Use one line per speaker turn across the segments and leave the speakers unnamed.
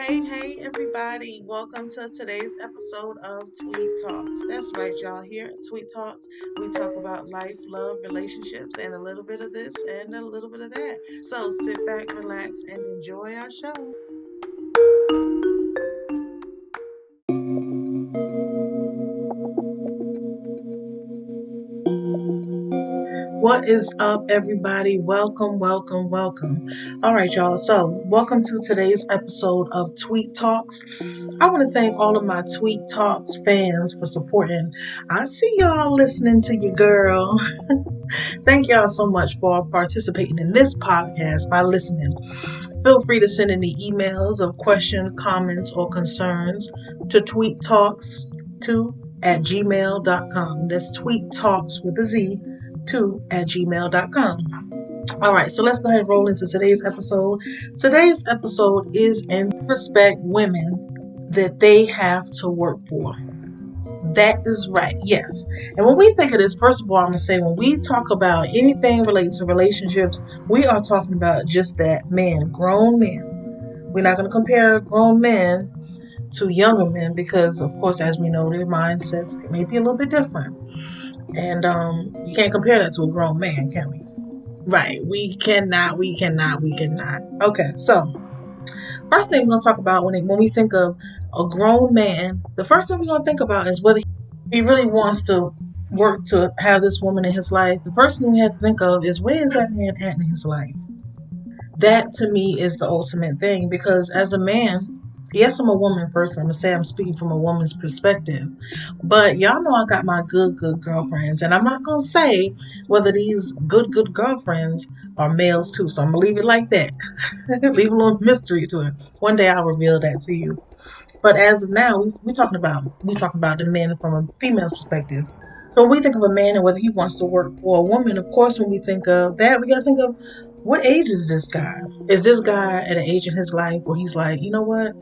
Hey, everybody. Welcome to today's episode of Tweet Talks. That's right, y'all. Here at Tweet Talks, we talk about life, love, relationships, and a little bit of this and a little bit of that. So sit back, relax, and enjoy our show. What is up, everybody? Welcome. All right, y'all. So, welcome to today's episode of Tweet Talks. I want to thank all of my Tweet Talks fans for supporting. I see y'all listening to your girl. Thank y'all so much for participating in this podcast by listening. Feel free to send any emails of questions, comments, or concerns to tweettalks2@gmail.com. That's tweet talks with a Z 2@gmail.com. All right, so let's go ahead and roll into today's episode. Today's episode is in respect women that they have to work for. That is right, yes. And when we think of this, first of all, I'm going to say when we talk about anything related to relationships, we are talking about just that men, grown men. We're not going to compare grown men to younger men because, of course, as we know, their mindsets may be a little bit different. And you can't compare that to a grown man, can we? Right. We cannot. Okay, so first thing we're going to talk about when we think of a grown man, the first thing we're going to think about is whether he really wants to work to have this woman in his life. The first thing we have to think of is where is that man at in his life? That to me is the ultimate thing because as a man, yes, I'm a woman first. I'm going to say I'm speaking from a woman's perspective. But y'all know I got my good girlfriends. And I'm not going to say whether these good girlfriends are males too. So I'm going to leave it like that. Leave a little mystery to it. One day I'll reveal that to you. But as of now, we're talking about the men from a female's perspective. So when we think of a man and whether he wants to work for a woman, of course, when we think of that, we got to think of what age is this guy? Is this guy at an age in his life where he's like, you know what?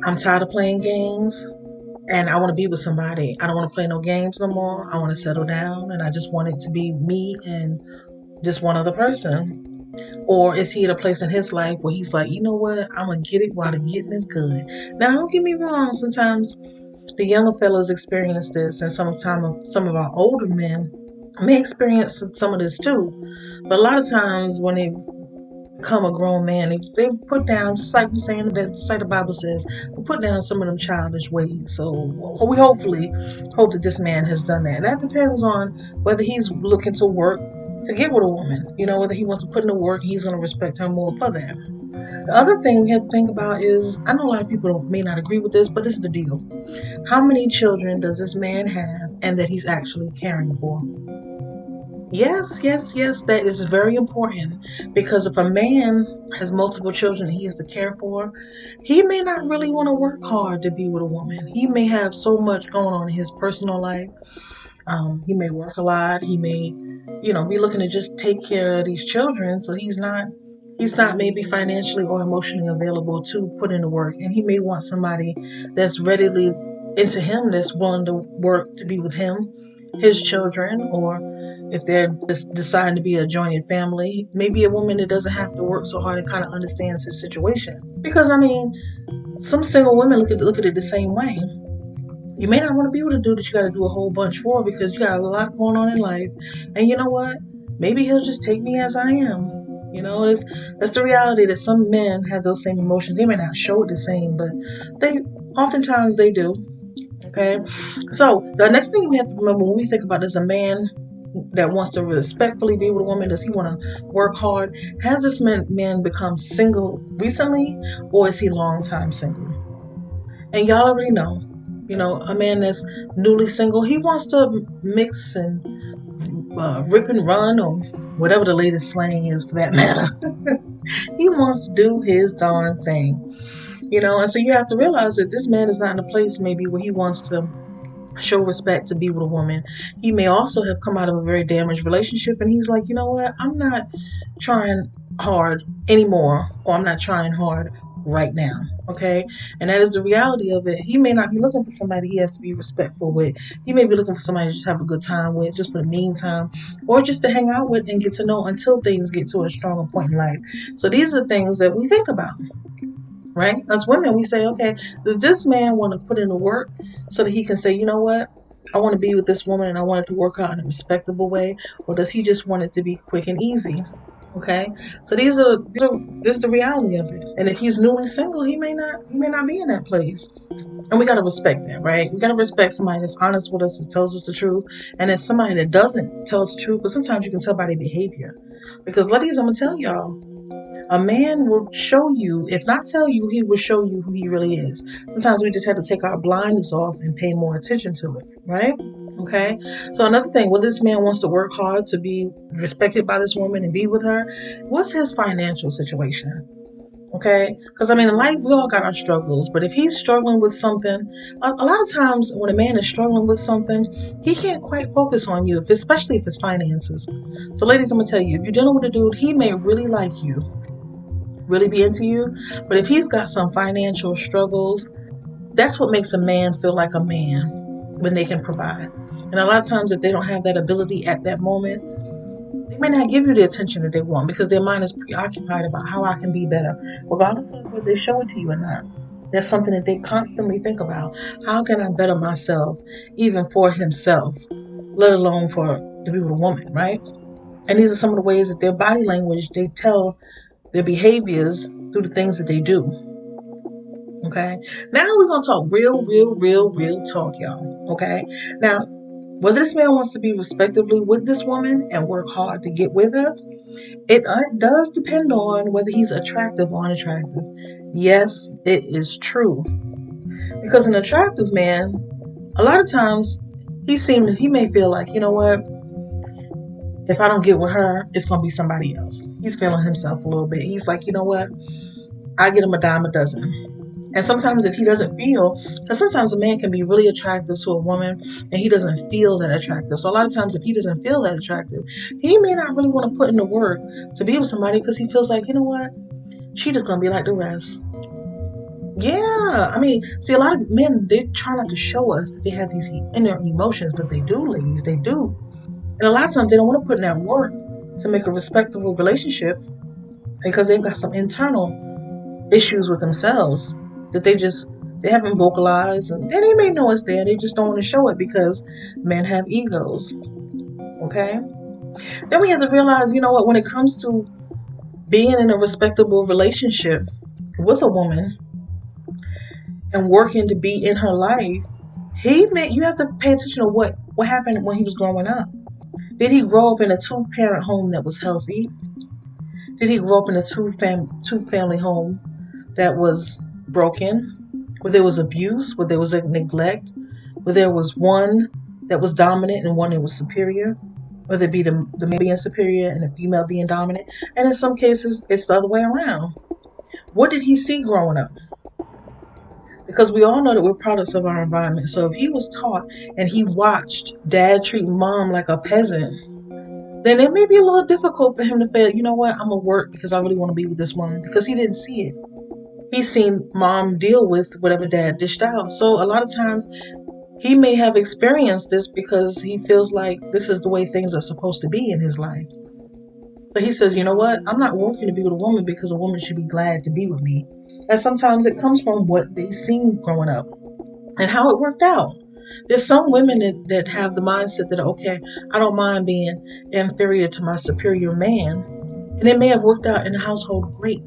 I'm tired of playing games and I want to be with somebody. I don't want to play no games no more. I want to settle down and I just want it to be me and just one other person. Or is he at a place in his life where he's like, you know what, I'm going to get it while the getting is good. Now, don't get me wrong. Sometimes the younger fellas experience this, and some of our older men may experience some of this too. But a lot of times when they become a grown man, they put down, just like we're saying, just like the Bible says, we put down some of them childish ways. So we hopefully hope that this man has done that. And that depends on whether he's looking to work to get with a woman, whether he wants to put in the work, he's going to respect her more for that. The other thing we have to think about is, I know a lot of people may not agree with this, but this is the deal. How many children does this man have and that he's actually caring for? Yes, that is very important because if a man has multiple children that he has to care for, he may not really want to work hard to be with a woman. He may have so much going on in his personal life. He may work a lot. He may, be looking to just take care of these children. So he's not maybe financially or emotionally available to put in the work. And he may want somebody that's readily into him, that's willing to work to be with him, his children, or if they're just deciding to be a joint family, maybe a woman that doesn't have to work so hard and kind of understands his situation. Because some single women look at it the same way. You may not want to be with a dude that you got to do a whole bunch for because you got a lot going on in life. And you know what? Maybe he'll just take me as I am. That's the reality that some men have those same emotions. They may not show it the same, but oftentimes they do. Okay. So the next thing we have to remember when we think about this, a man that wants to respectfully be with a woman, does he want to work hard? Has this man become single recently, or is he long time single? And y'all already know, a man that's newly single, he wants to mix and rip and run, or whatever the latest slang is for that matter. He wants to do his darn thing, and so you have to realize that this man is not in a place maybe where he wants to show respect to be with a woman. He may also have come out of a very damaged relationship and he's like, you know what, I'm not trying hard anymore, or I'm not trying hard right now. Okay. And that is the reality of it. He may not be looking for somebody he has to be respectful with. He may be looking for somebody to just have a good time with, just for the meantime, or just to hang out with and get to know until things get to a stronger point in life. So these are things that we think about. right? Us women, we say, okay, does this man want to put in the work so that he can say, you know what? I want to be with this woman and I want it to work out in a respectable way, or does he just want it to be quick and easy? Okay, so this is the reality of it. And if he's newly single, he may not be in that place. And we gotta respect that, right? We gotta respect somebody that's honest with us, that tells us the truth, and then somebody that doesn't tell us the truth. But sometimes you can tell by their behavior. Because ladies, I'm gonna tell y'all, a man will show you, if not tell you, he will show you who he really is. Sometimes we just have to take our blinders off and pay more attention to it, right? Okay. So another thing, whether this man wants to work hard to be respected by this woman and be with her, what's his financial situation? Okay, because I mean, in life we all got our struggles, but if he's struggling with something, a lot of times when a man is struggling with something, he can't quite focus on you, especially if it's finances. So, ladies, I'm gonna tell you, if you're dealing with a dude, he may really like you, really be into you, but if he's got some financial struggles, that's what makes a man feel like a man when they can provide. And a lot of times, if they don't have that ability at that moment, they may not give you the attention that they want because their mind is preoccupied about how I can be better, regardless of whether they show it to you or not. That's something that they constantly think about. How can I better myself, even for himself, let alone for to be with a woman, right? And these are some of the ways that their body language, they tell their behaviors through the things that they do. Okay. Now we're gonna talk real talk, y'all. Okay. Now, whether this man wants to be respectively with this woman and work hard to get with her, it does depend on whether he's attractive or unattractive. Yes, it is true. Because an attractive man, a lot of times, he may feel like, you know what, if I don't get with her, it's gonna be somebody else. He's feeling himself a little bit. He's like, you know what, I get him a dime a dozen. And sometimes if he doesn't feel, because sometimes a man can be really attractive to a woman and he doesn't feel that attractive. So a lot of times if he doesn't feel that attractive, he may not really want to put in the work to be with somebody because he feels like, you know what, she just going to be like the rest. Yeah, I mean, see, a lot of men, they try not to show us that they have these inner emotions, but they do, ladies, they do. And a lot of times they don't want to put in that work to make a respectable relationship because they've got some internal issues with themselves that they haven't vocalized, and they may know it's there, they just don't want to show it because men have egos. Okay, then we have to realize, you know what, when it comes to being in a respectable relationship with a woman and working to be in her life, you have to pay attention to what happened when he was growing up. Did he grow up in a two-parent home that was healthy? Did he grow up in a two-family home that was broken, where there was abuse, where there was neglect, where there was one that was dominant and one that was superior, whether it be the male being superior and the female being dominant? And in some cases, it's the other way around. What did he see growing up? Because we all know that we're products of our environment. So if he was taught and he watched dad treat mom like a peasant, then it may be a little difficult for him to feel, you know what, I'm going to work because I really want to be with this woman, because he didn't see it. He's seen mom deal with whatever dad dished out. So a lot of times he may have experienced this because he feels like this is the way things are supposed to be in his life. So he says, you know what, I'm not working to be with a woman because a woman should be glad to be with me. And sometimes it comes from what they've seen growing up and how it worked out. There's some women that have the mindset that, okay, I don't mind being inferior to my superior man. And it may have worked out in the household great.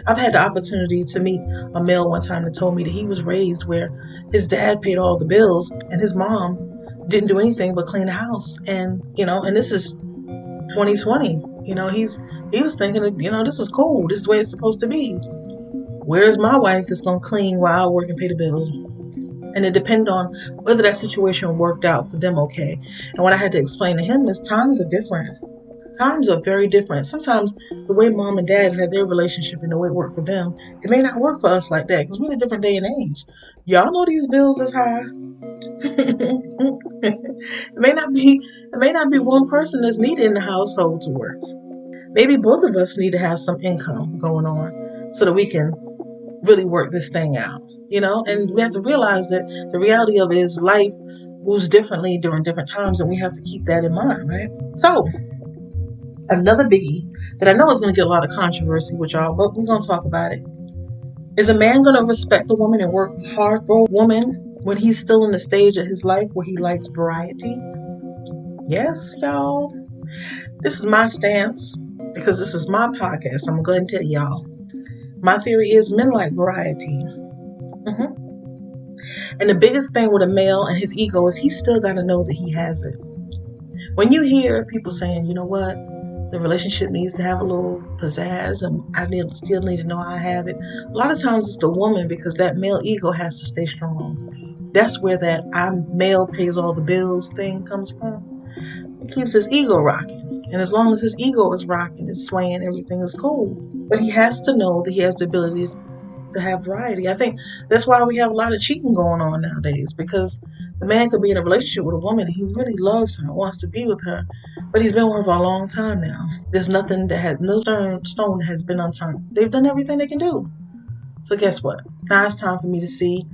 I've had the opportunity to meet a male one time that told me that he was raised where his dad paid all the bills and his mom didn't do anything but clean the house. And, and this is 2020. He was thinking, this is cool. This is the way it's supposed to be. Where's my wife that's going to clean while I work and pay the bills? And it depended on whether that situation worked out for them okay. And what I had to explain to him is times are different. Times are very different. Sometimes the way mom and dad had their relationship and the way it worked for them, it may not work for us like that because we're in a different day and age. Y'all know these bills is high. It may not be one person that's needed in the household to work. Maybe both of us need to have some income going on so that we can really work this thing out, and we have to realize that the reality of it is life moves differently during different times, and we have to keep that in mind, right? So another biggie that I know is going to get a lot of controversy with y'all, but we're going to talk about it, Is a man going to respect a woman and work hard for a woman when he's still in the stage of his life where he likes variety? Yes, y'all. This is my stance because this is my podcast. I'm going to go ahead and tell y'all. My theory is men like variety. And the biggest thing with a male and his ego is he's still got to know that he has it. When you hear people saying, you know what, the relationship needs to have a little pizzazz and I still need to know I have it. A lot of times it's the woman because that male ego has to stay strong. That's where that I'm male pays all the bills thing comes from. It keeps his ego rocking. And as long as his ego is rocking and swaying, everything is cool. But he has to know that he has the ability to have variety. I think that's why we have a lot of cheating going on nowadays, because the man could be in a relationship with a woman and he really loves her, wants to be with her, but he's been with her for a long time now. There's nothing that has, no stone has been unturned. They've done everything they can do. So guess what? Now it's time for me to see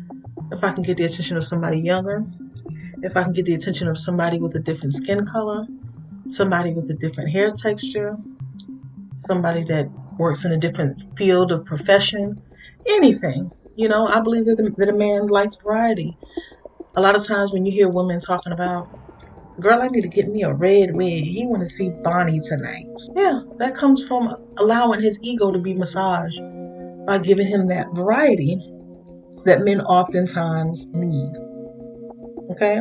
if I can get the attention of somebody younger, if I can get the attention of somebody with a different skin color, somebody with a different hair texture, somebody that works in a different field of profession, anything. You know, I believe that a man likes variety. A lot of times when you hear women talking about, girl, I need to get me a red wig. He want to see Bonnie tonight. Yeah, that comes from allowing his ego to be massaged by giving him that variety that men oftentimes need. Okay?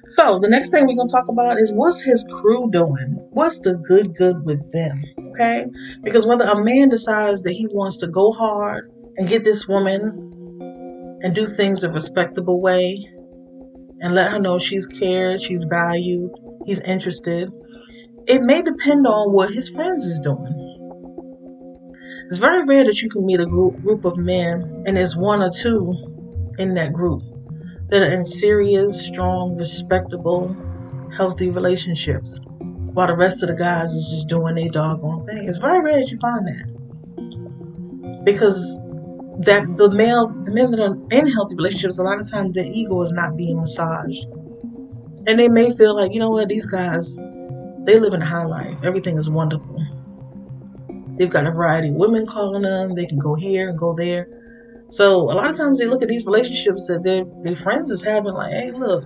So the next thing we're going to talk about is what's his crew doing? What's the good with them? Okay? Because whether a man decides that he wants to go hard and get this woman and do things a respectable way and let her know she's cared, she's valued, he's interested, it may depend on what his friends is doing. It's very rare that you can meet a group of men and there's one or two in that group that are in serious, strong, respectable, healthy relationships, while the rest of the guys is just doing their doggone thing. It's very rare that you find that, because that the men that are in healthy relationships, a lot of times their ego is not being massaged, and they may feel like, you know what, these guys, they live in a high life. Everything is wonderful. They've got a variety of women calling them. They can go here and go there. So a lot of times they look at these relationships that their friends is having, like, hey, look,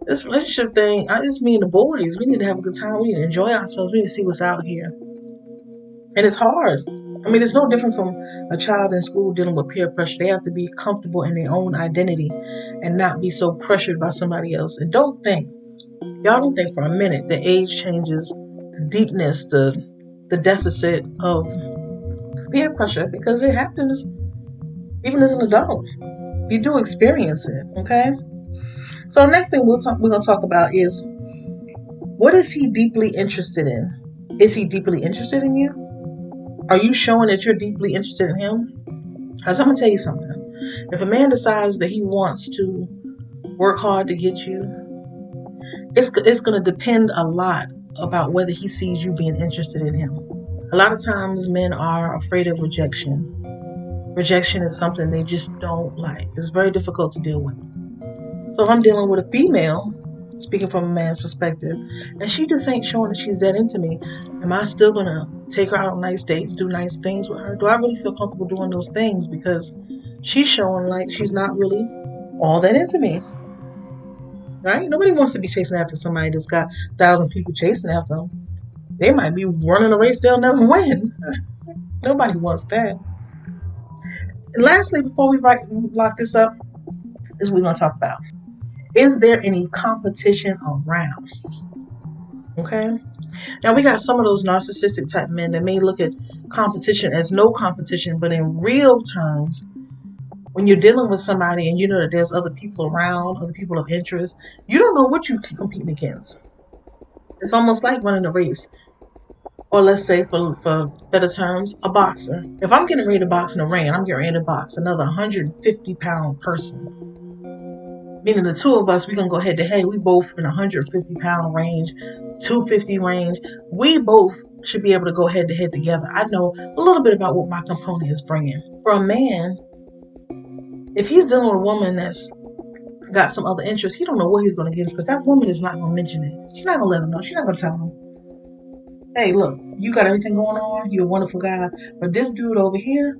this relationship thing, it's me and the boys. We need to have a good time. We need to enjoy ourselves. We need to see what's out here. And it's hard. I mean, it's no different from a child in school dealing with peer pressure. They have to be comfortable in their own identity and not be so pressured by somebody else. And y'all don't think for a minute that age changes the deepness, the deficit of peer pressure, because it happens even as an adult. You do experience it, okay? So next thing we're going to talk about is, what is he deeply interested in? Is he deeply interested in you? Are you showing that you're deeply interested in him? Because I'm going to tell you something. If a man decides that he wants to work hard to get you, it's going to depend a lot about whether he sees you being interested in him. A lot of times men are afraid of rejection. Rejection is something they just don't like. It's very difficult to deal with. So if I'm dealing with a female, speaking from a man's perspective, and she just ain't showing that she's that into me, am I still going to take her out on nice dates, do nice things with her? Do I really feel comfortable doing those things because she's showing like she's not really all that into me? Right? Nobody wants to be chasing after somebody that's got 1,000 people chasing after them. They might be running a race they'll never win. Nobody wants that. And lastly, before we lock this up, is what we're going to talk about. Is there any competition around? Okay. Now we got some of those narcissistic type men that may look at competition as no competition, but in real terms, when you're dealing with somebody and you know that there's other people around, other people of interest, you don't know what you're competing against. It's almost like running a race. Or let's say, for better terms, a boxer. If I'm getting ready to box in a ring, I'm getting ready to box another 150-pound person. Meaning the two of us, we're going to go head to head. We both in 150-pound range, 250 range. We both should be able to go head to head together. I know a little bit about what my component is bringing. For a man, if he's dealing with a woman that's got some other interest, he don't know what he's going to get, because that woman is not going to mention it. She's not going to let him know. She's not going to tell him, hey, look, you got everything going on. You're a wonderful guy. But this dude over here,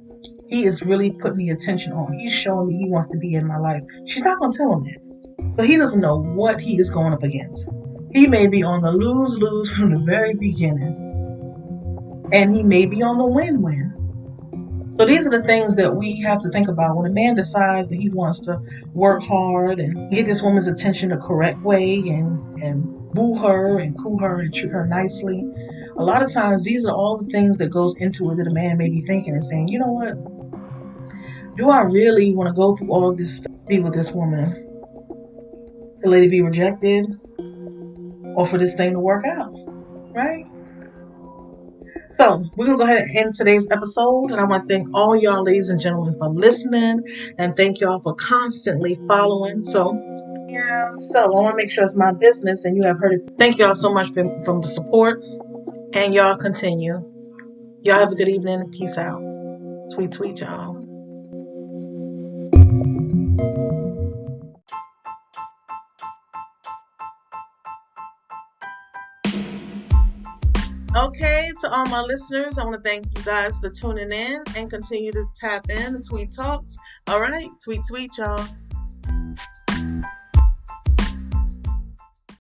he is really putting the attention on. He's showing me he wants to be in my life. She's not going to tell him that. So he doesn't know what he is going up against. He may be on the lose-lose from the very beginning. And he may be on the win-win. So these are the things that we have to think about when a man decides that he wants to work hard and get this woman's attention the correct way and woo her and coo her and treat her nicely. A lot of times these are all the things that goes into it that a man may be thinking and saying, you know what? Do I really want to go through all this stuff, be with this woman, to let it be rejected, or for this thing to work out, right? So we're going to go ahead and end today's episode. And I want to thank all y'all, ladies and gentlemen, for listening. And thank y'all for constantly following. So I want to make sure it's my business and you have heard it. Thank y'all so much for the support. And y'all continue. Y'all have a good evening. Peace out. Sweet, sweet, y'all. Okay, to all my listeners, I want to thank you guys for tuning in and continue to tap in the Tweet Talks. All right, tweet, y'all.